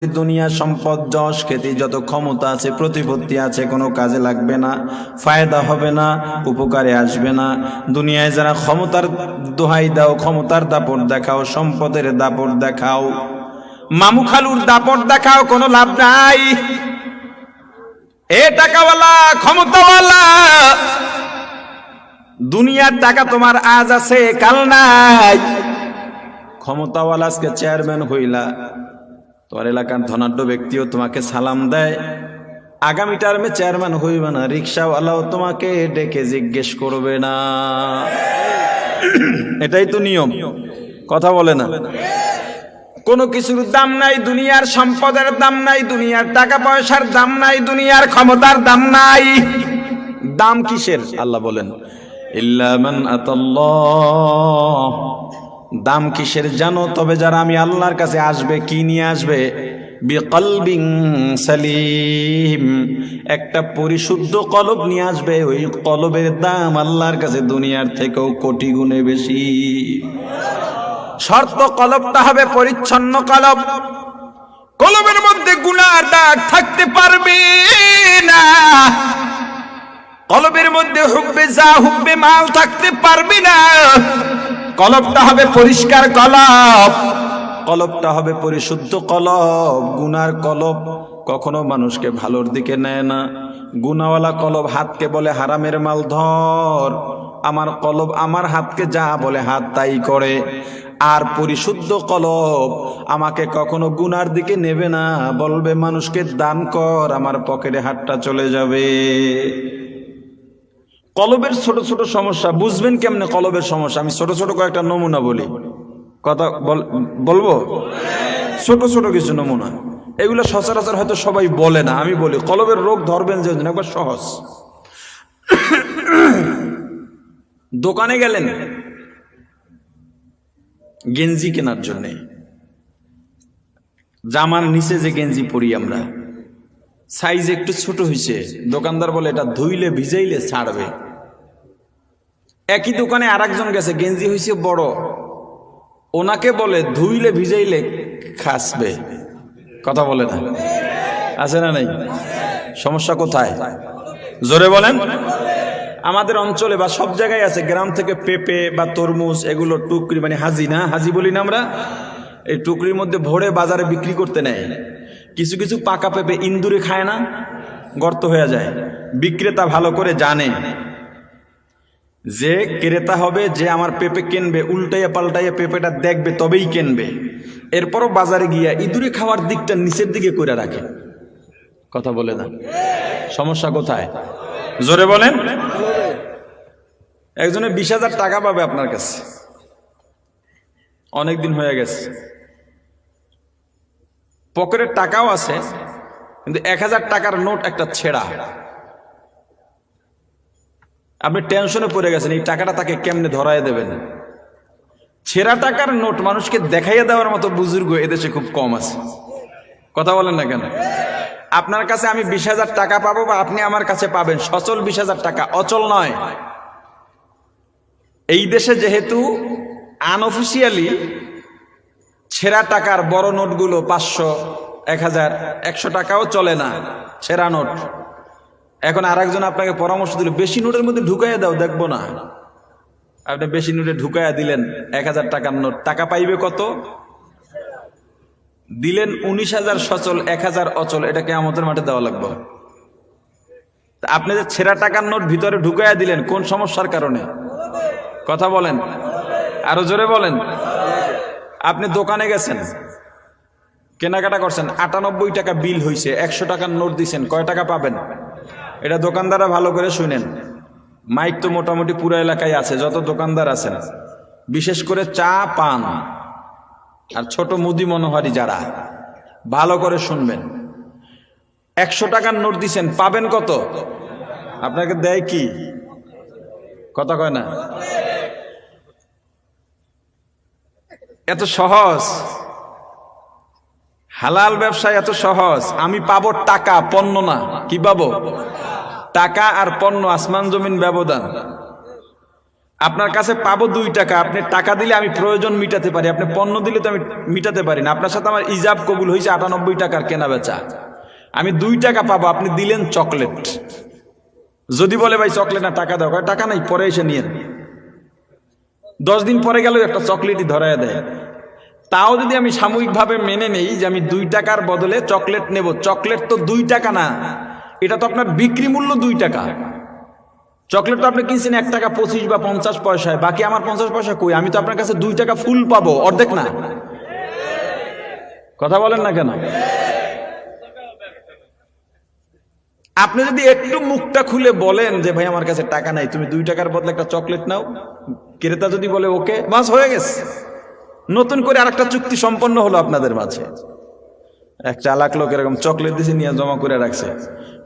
দুনিয়া সম্পদ যশ খ্যাতি যত ক্ষমতা আছে প্রতিপত্তি আছে কোনো কাজে লাগবে না, ফায়দা হবে না, উপকারে আসবে না। দুনিয়ায় যারা ক্ষমতার দোহাই দাও, ক্ষমতার দাপট দেখাও, সম্পদের দাপট দেখাও, মামু খালুর দাপট দেখাও, কোনো লাভ নাই। এ টাকাওয়ালা ক্ষমতাওয়ালা, দুনিয়ার টাকা তোমার আজ আছে কাল নাই। ক্ষমতাওয়ালা আজকে চেয়ারম্যান হইলা, তোমার এলাকার ধনাঢ্য ব্যক্তিও তোমাকে সালাম দেয়, আগামী টার্মে চেয়ারম্যান হইবে না, রিক্সাওয়ালাও তোমাকে ডেকে জিজ্ঞেস করবে না। এটাই তো নিয়ম, কথা বলে না। কোনো কিছুর দাম নাই, দুনিয়ার সম্পদের দাম নাই, দুনিয়ার টাকা পয়সার দাম নাই, দুনিয়ার ক্ষমতার দাম নাই। দাম কিসের? আল্লাহ বলেন ইল্লা মান আতাল্লাহ। দাম কিসের জানো? তবে যারা আমি আল্লাহর কাছে আসবে, কি নিয়ে আসবে? বিকলবিন সালিম, একটা পরিশুদ্ধ কলব নিয়ে আসবে। ওই কলবের দাম আল্লাহর কাছে দুনিয়ার থেকেও কোটি গুণে বেশি। শর্ত, কলবটা হবে পরিচ্ছন্ন কলব, কলবের মধ্যে গুনার দাগ থাকতে পারবে না, কলবের মধ্যে হুব্বে যা হুব্বে মাল থাকতে পারবে না। কলবটা হবে পরিষ্কার কলব, কলবটা হবে পরিশুদ্ধ কলব। গুনার কলব কখনো মানুষকে ভালোর দিকে নেয় না। গুনাওয়ালা কলব হাতকে বলে হারামের মাল ধর, আমার কলব আমার হাতকে যা বলে হাত তাই করে। আর পরিশুদ্ধ কলব আমাকে কখনো গুনার দিকে নেবে না, বলবে মানুষকে দান কর, আমার পকেটে হাতটা চলে যাবে। কলবের ছোট ছোট সমস্যা বুঝবেন কেমনে? কলবের সমস্যা আমি ছোট ছোট কয়েকটা নমুনা বলি, কথা বলবো, ছোট ছোট কিছু নমুনা। এগুলো সচরাচর হয়তো সবাই বলে না, আমি বলি। কলবের রোগ ধরবেন যে একবার সহজ। দোকানে গেলেন গেঞ্জি কেনার জন্য, জামার নিচে যে গেঞ্জি পরি আমরা, সাইজ একটু ছোট হয়েছে, দোকানদার বলে এটা ধুইলে ভিজাইলে ছাড়বে। একই দোকানে আরেকজন গেছে, গেঞ্জি হয়েছে বড়, ওনাকে বলে ধুইলে ভিজাইলে খাসবে। কথা বলে না, আছে না নাই? সমস্যা কোথায়? জোরে বলেন। আমাদের অঞ্চলে বা সব জায়গায় আছে, গ্রাম থেকে পেঁপে বা তরমুজ এগুলো টুকরি, মানে হাজি না, হাজি বলি না আমরা, এই টুকরির মধ্যে ভরে বাজারে বিক্রি করতে নেয়। কিছু কিছু পাকা পেঁপে ইন্দুরে খায় না, গর্ত হয়ে যায়। বিক্রেতা ভালো করে জানে যে ক্রেতা হবে যে আমার পেঁপে কিনবে, উল্টাইয়া পাল্টাইয়া পেঁপেটা দেখবে তবেই কিনবে। এরপরও বাজারে গিয়া ইঁদুরে খাওয়ার দিকটা নিচের দিকে করে রাখে। কথা বলে না, সমস্যা কোথায়? জোরে বলেন। একজনে 20,000 টাকা পাবে আপনার কাছে, অনেকদিন হয়ে গেছে, পকেটের টাকাও আছে, কিন্তু 1000 টাকার নোট একটা ছেঁড়া। আপনি টেনশনে পড়ে গেছেন এই টাকাটা তাকে কেমনে ধরায় দেবেন। ছেঁড়া টাকার নোট মানুষকে দেখাইয়া দেওয়ার মতো বুজুর্গ এদেশে খুব কম আছে। কথা বলেন না কেন? আপনার কাছে আমি 20,000 টাকা পাবো, বা আপনি আমার কাছে পাবেন সচল 20,000 টাকা, অচল নয়। এই দেশে যেহেতু আনঅফিসিয়ালি ছেঁড়া টাকার বড় নোটগুলো 500, 1000, 100 টাকাও চলে না, ছেঁড়া নোট। এখন আরেকজন আপনাকে পরামর্শ দিল বেশি নোটের মধ্যে ঢুকাইয়া দাও, দেখবো না। আপনি বেশি নোটে ঢুকাইয়া দিলেন 1000 টাকার নোট, টাকা পাইবে কত? দিলেন 19,000 সচল, 1000 অচল, এটা কিয়ামতের মাঠে দেওয়া লাগবে। আপনি যে ছেঁড়া টাকার নোট ভিতরে ঢুকাইয়া দিলেন কোন সমস্যার কারণে? কথা বলেন, আরো জোরে বলেন। আপনি দোকানে গেছেন, কেনাকাটা করছেন, 98 টাকা বিল হয়েছে, 100 টাকার নোট দিচ্ছেন, কয় টাকা পাবেন? এটা দোকানদাররা ভালো করে শুনেন। মাইক তো মোটামুটি পুরো এলাকায় আছে, যত দোকানদার আছেন, বিশেষ করে চা পান আর ছোট মুদি মনোহারি যারা, ভালো করে শুনবেন। 100 টাকার নোট দিচ্ছেন, পাবেন কত? আপনাকে দেয় কি? কথা কয় না, এত সহজ হালাল ব্যবসায়, এত সহজ। আমি পাবো টাকা, পণ্য না। কি পাবো? টাকা আর পণ্য, আসমান জমিন ব্যবধান। আপনার কাছে পাবো 2 টাকা, আপনি টাকা দিলে আমি প্রয়োজন মিটাতে পারি, আপনি পণ্য দিলে তো আমি মিটাতে পারি না। আপনার সাথে আমার ইজাব কবুল হয়েছে 98 টাকার কেনা বেচা, আমি 2 টাকা পাবো, আপনি দিলেন চকলেট। যদি বলে ভাই চকলেট না টাকা দাও, টাকা নাই পরে এসে নিয়ে, 10 দিন পরে গেল একটা চকলেটই ধরায় দেয়। তাও যদি আমি সাময়িকভাবে মেনে নেই যে আমি 2 টাকার বদলে চকলেট নেব, চকলেট তো 2 টাকা না, এটা তো আপনার বিক্রি মূল্য 2 টাকা। চকলেট তো আপনি কিনছেন 1 টাকা 25 বা 50 পয়সায়, বাকি আমার 50 পয়সা কই? আমি তো আপনার কাছে 2 টাকা ফুল পাবো, অর্ধেক না। কথা বলেন না কেন? আপনি যদি একটু মুখটা খুলে বলেন যে ভাই আমার কাছে টাকা নাই, তুমি 2 টাকার বদলে একটা চকলেট নাও, ক্রেতা যদি বলে ওকে, বাস হয়ে গেছে, নতুন করে আরেকটা চুক্তি সম্পন্ন হলো আপনাদের মাঝে। এক চালাক লোক এরকম চকলেট দিছে, নিয়ে জমা করে রাখছে,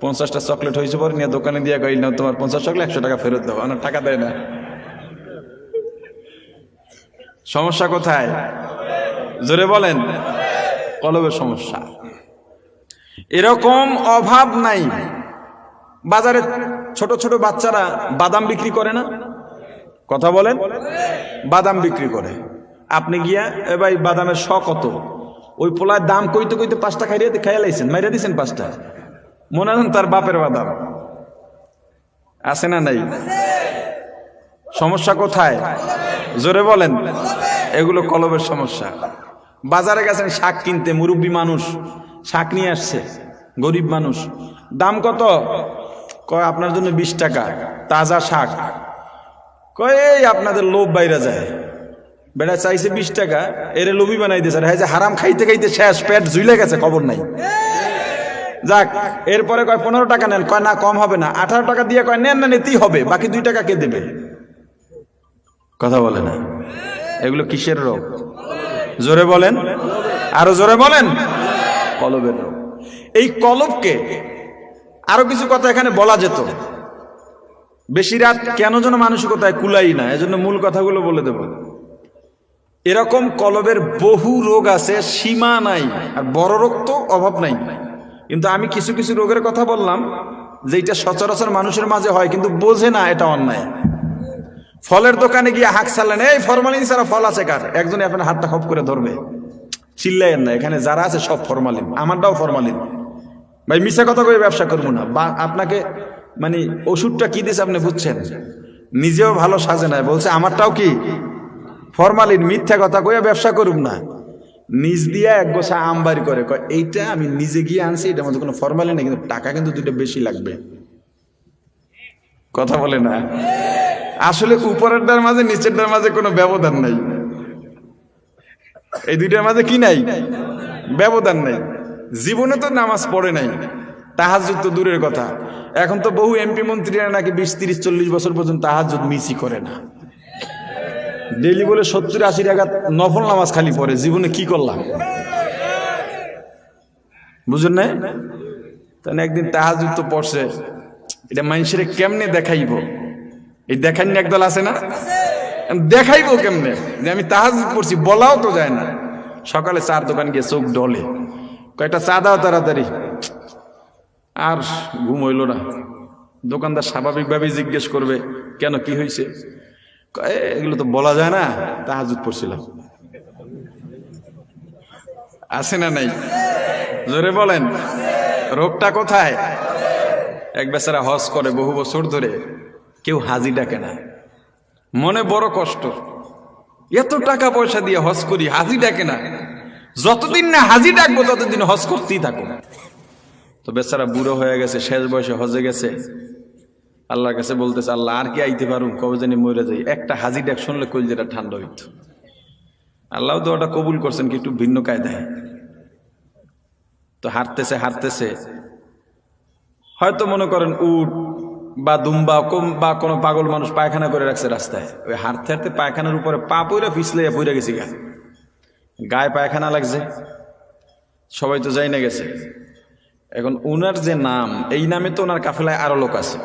50টা চকলেট হয়েছে, পরে নিয়ে দোকানে দিয়ে কই না তোমার 50 চকলেট 100 টাকা ফেরত দাও, আমার টাকা দেয় না। সমস্যা কোথায়? জোরে বলেন। কলবের সমস্যা। এরকম অভাব নাই। বাজারে ছোট ছোট বাচ্চারা বাদাম বিক্রি করে না? কথা বলেন। বাদাম বিক্রি করে, আপনি গিয়া এ ভাই বাদামের শ কত, ওই পোলার দাম কইতে কইতে 5টা খাইয়া লাইছেন, মাইরা দিছেন 5টা, মনে হয় তার বাপের বাদাম। আছে না নাই? সমস্যা কোথায়? জোরে বলেন। এগুলো কলবের সমস্যা। বাজারে গেছেন শাক কিনতে, মুরব্বী মানুষ শাক নিয়ে আসছে, গরিব মানুষ, দাম কত? কয় আপনার জন্য 20 টাকা, তাজা শাক। কয় এই আপনাদের লোভ বাইরে যায়, বেটা চাইছে 20 টাকা, এরে লোভী বানাই দিয়েছে, হ্যাঁ যে হারাম খাইতে খাইতে শেষ, পেট ঝুলে গেছে, খবর নাই। যাক, এরপরে কয় 15 টাকা নেন, কয় না কম হবে না, 18 টাকা দিয়ে কয় নেন না নিতেই হবে, বাকি 2 টাকা কে দেবে? কথা বলে না। এগুলো কিসের রোগ? জোরে বলেন, আরো জোরে বলেন। কলবের রোগ। এই কলবকে আরো কিছু কথা এখানে বলা যেত, বেশি রাত কেন যেন মানসিকতায় কুলাই না, এজন্য মূল কথাগুলো বলে দেব। এরকম কলবের বহু রোগ আছে, সীমা নাই, আর বড় রোগ তো অভাব নাই। কিন্তু আমি কিছু কিছু রোগের কথা বললাম যেটা সচরাচর মানুষের মাঝে হয়, কিন্তু বোঝে না এটা অন্যায়। ফলের দোকানে গিয়ে হাঁক ছাড়লেন, এই ফরমালিন ছাড়া ফল আছে কার? একজনে আপনার হাতটা খপ করে ধরবে, চিল্লাইয়েন না, এখানে যারা আছে সব ফরমালিন, আমারটাও ফরমালিন। ভাই মিশা কথা কয়ে ব্যবসা করবো না, বা আপনাকে মানে ওষুধটা কি দিয়েছে আপনি বুঝছেন, নিজেও ভালো সাজে নাই, বলছে আমারটাও কি ফরমালিন, মিথ্যা কথা কয়ে ব্যবসা করুম না। নিজ দিয়া এক গোছা আম বাড়ি করে, কয় এইটা আমি নিজে গিয়ে আনছি, এটার মধ্যে কোনো ফরমালিন নেই, কিন্তু টাকা কিন্তু 2টা বেশি লাগবে। কথা বলে না। আসলে উপরেরটার মাঝে নিচেরটার মাঝে কোনো ব্যবধান নাই, এই 2টার মাঝে কি নাই? ব্যবধান নাই। জীবনে তো নামাজ পড়ে নাই, তাহাজ্জুদ তো দূরের কথা। এখন তো বহু এমপি মন্ত্রীরা নাকি 20, 30, 40 বছর পর্যন্ত তাহাজ্জুদ মিসই করে না, ডেইলি বলে 70-80 রাকাত নফল নামাজ খালি পড়ে। জীবনে কি করলাম বুঝেন না? তাহলে একদিন তাহাজ্জুদ তো পড়ছে, এটা মানুষের কেমনে দেখাইব? এই দেখান একদল আছে না, দেখাইবো কেমনে যে আমি তাহাজ্জুদ পড়ছি? বলাও তো যায় না। সকালে চার দোকান গিয়ে চোখ ডলে, কয়েকটা চা দাও তাড়াতাড়ি, আর ঘুম হইল না। দোকানদার স্বাভাবিকভাবেই জিজ্ঞেস করবে কেন, কি হয়েছে? এগুলো তো বলা যায় না, তাহাজ্জুদ পড়ছিলাম। আছে না নাই? জোরে বলেন। রোগটা কোথায়? এক বেচারা হজ করে বহু বছর ধরে, কেউ হাজি ডাকে না, মনে বড় কষ্ট, এত টাকা পয়সা দিয়ে হজ করি, হাজি ডাকে না, যতদিন না হাজি ডাকবো ততদিন হজ করতেই থাকো। তো বেচারা বুড়ো হয়ে গেছে, শেষ বয়সে হজে গেছে, আল্লাহর কাছে বলতেছে, আল্লাহ আর কি আইতে পারুম, কবে জানি মরে যাই, একটা হাজি ডাক শুনলে কলিজাটা ঠান্ডা হইত। আল্লাহ তো ওটা কবুল করছেন কি একটু ভিন্ন কায়দায়। তো হাঁটতেছে হাঁটতেছে, হয়তো মনে করেন উট বা দুম্বা বা কোনো পাগল মানুষ পায়খানা করে রাখছে রাস্তায়, ওই হাঁটতে হাঁটতে পায়খানার উপরে পা পইরা পিছলে পইরা গেছি, গায়ে পায়খানা লাগছে, সবাই তো যাই না গেছে। এখন ওনার যে নাম, এই নামে তো ওনার কাফেলায় আরো লোক আছে,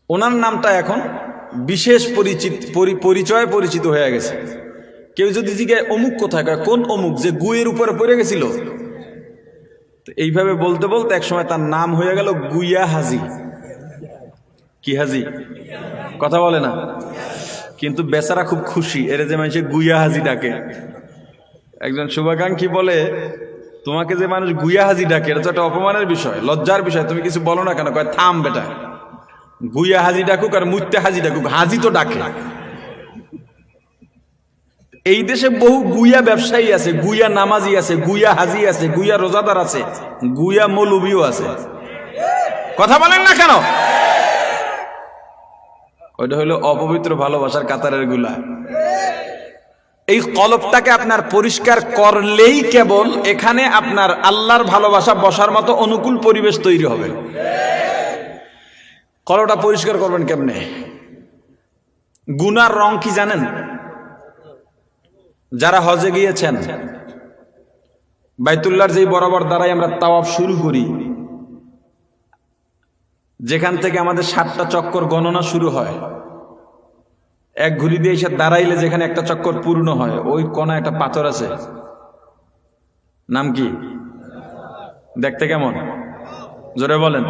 ওনার নামটা এখন বিশেষ পরিচয় পরিচিত হয়ে গেছে। কেউ যদি জিজ্ঞাসা অমুক কোথায়, কোন অমুক যে গুয়ের উপরে পড়ে গেছিল, এইভাবে বলতে বলতে একসময় তার নাম হয়ে গেল গুইয়া হাজি। কি হাজি? কথা বলে না, কিন্তু বেচারা খুব খুশি। এর যে মানুষের গুইয়া হাজি ডাকে, একজন শুভাকাঙ্ক্ষী বলে, তোমাকে যে মানুষ গুইয়া হাজি ডাকে এটা তো একটা অপমানের বিষয়, লজ্জার বিষয়, তুমি কিছু বলো না কেন? কয় থাম বেটা, গুইয়া হাজি ডাকুক আর মুত্তে হাজি ডাকুক, হাজি তো ডাকে। এই দেশে বহু গুইয়া ব্যবসায়ী আছে, গুইয়া নামাজি আছে, গুইয়া হাজি আছে, গুইয়া রোজাদার আছে, গুইয়া মৌলবীও আছে। কথা বলেন না কেন? ওইটা হলো অপবিত্র ভালোবাসার কাতারের গুলা। এই কলবটাকে আপনার পরিষ্কার করলেই কেবল এখানে আপনার আল্লাহর ভালোবাসা বসার মতো অনুকূল পরিবেশ তৈরি হবে। কলবটা পরিষ্কার করবেন কেমনে? গুনার রং কি জানেন? যারা হজে গিয়েছেন, বাইতুল্লাহর যেই বরাবর দ্বারাই আমরা তাওয়াফ শুরু করি, যেখান থেকে আমাদের 7টা চক্কর গণনা শুরু হয়, এক ঘুরি দিয়ে এসে দাঁড়াইলে যেখানে একটা চক্কর পূর্ণ হয়, ওই কোণা একটা পাথর আছে, নাম কি? দেখতে কেমন? জোরে বলেন।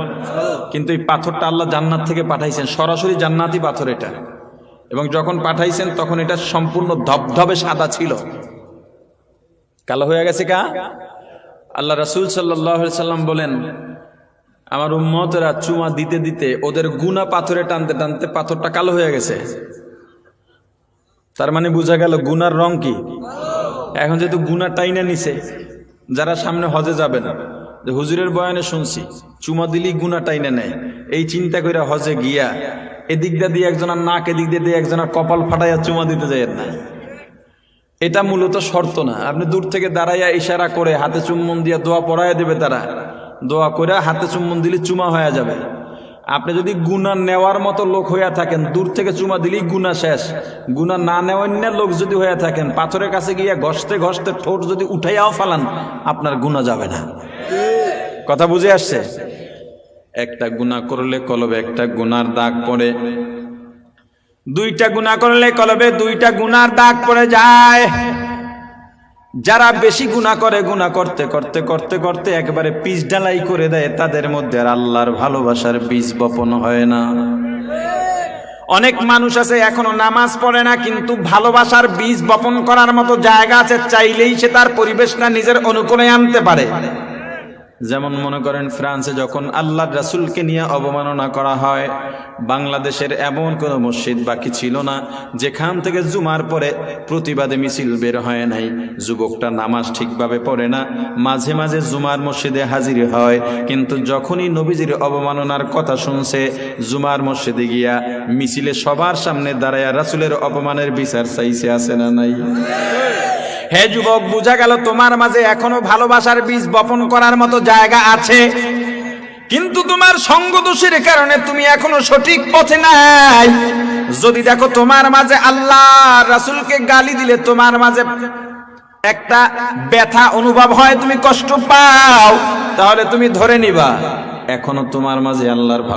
কিন্তু এই পাথরটা আল্লাহ জান্নাত থেকে পাঠাইছেন, সরাসরি জান্নাতি পাথর এটা। এবং যখন পাঠাইছেন তখন এটা সম্পূর্ণ ধবধবে সাদা ছিল, কালো হয়ে গেছে কা? আল্লাহ রাসূল সাল্লাল্লাহু আলাইহি সাল্লাম বলেন, আমার উম্মতেরা চুমা দিতে দিতে ওদের গুনাহ পাথরে টানতে টানতে পাথরটা কালো হয়ে গেছে। তার মানে বোঝা গেল গুনার রং কি? এখন যেহেতু গুনাহ টাইনা নিছে, যারা সামনে হজে যাবেন, যে হুজুরের বয়ানে শুনছি চুমা দিলেই গুনাহ টাইনা নেয়, এই চিন্তা করে হজে গিয়া এদিক দিয়ে একজনের নাক, এদিক দিয়ে একজনের কপাল ফাটাইয়া চুমা দিতে যায় না। এটা মূলত শর্ত না। আপনি দূর থেকে দাঁড়াইয়া ইশারা করে হাতে চুম্বন দিয়া দোয়া পড়াইয়া দেবে, তারা দোয়া করে হাতে চুম্বন দিলে চুমা হয়ে যাবে। আপনি যদি গুনাহ নেওয়ার মতো লোক হইয়া থাকেন, দূর থেকে চুমা দিলেই গুনাহ শেষ। গুনাহ না নেওয়ার লোক যদি হইয়া থাকেন, পাথরের কাছে গিয়া ঘষতে ঘষতে ঠোঁট যদি উঠাইয়াও ফালান, আপনার গুনাহ যাবে না। কথা বুঝে আসছে? একটা গুনাহ করলে কলবে একটা গুনার দাগ পড়ে, 2টা গুনাহ করলে কলবে 2টা গুনার দাগ পড়ে যায়। যারা বেশি গুনাহ করে, গুনাহ করতে করতে করতে করতে একেবারে পিচ ঢালাই করে দেয়, তাদের মধ্যে আর আল্লাহর ভালোবাসার বীজ বপন হয় না। অনেক মানুষ আছে এখনো নামাজ পড়ে না, কিন্তু ভালোবাসার বীজ বপন করার মতো জায়গা আছে, চাইলেই সে তার পরিবেশটা নিজের অনুকূলে আনতে পারে। যেমন মনে করেন ফ্রান্সে যখন আল্লাহর রাসূলকে নিয়ে অবমাননা করা হয়, বাংলাদেশের এমন কোনো মসজিদ বাকি ছিল না যেখান থেকে জুমার পরে প্রতিবাদে মিছিল বের হয় নাই। যুবকটা নামাজ ঠিকভাবে পড়ে না, মাঝে মাঝে জুমার মসজিদে হাজির হয়, কিন্তু যখনই নবীজির অবমাননার কথা শুনছে, জুমার মসজিদে গিয়া মিছিলে সবার সামনে দাঁড়ায়া রাসূলের অপমানের বিচার চাইছে। আছে না নাই? হে যুবক, বোঝা গেল তোমার মাঝে এখনো ভালোবাসার বীজ বপন করার মতো জায়গা আছে, কিন্তু তোমার সঙ্গ দোষের কারণে তুমি এখনো সঠিক পথে নাই। যদি দেখো তোমার মাঝে আল্লাহ রাসূলকে গালি দিলে তোমার মাঝে একটা ব্যথা অনুভব হয়, তুমি কষ্ট পাও, তাহলে তুমি ধরে নিবা এখনো তোমার মাঝে আল্লাহর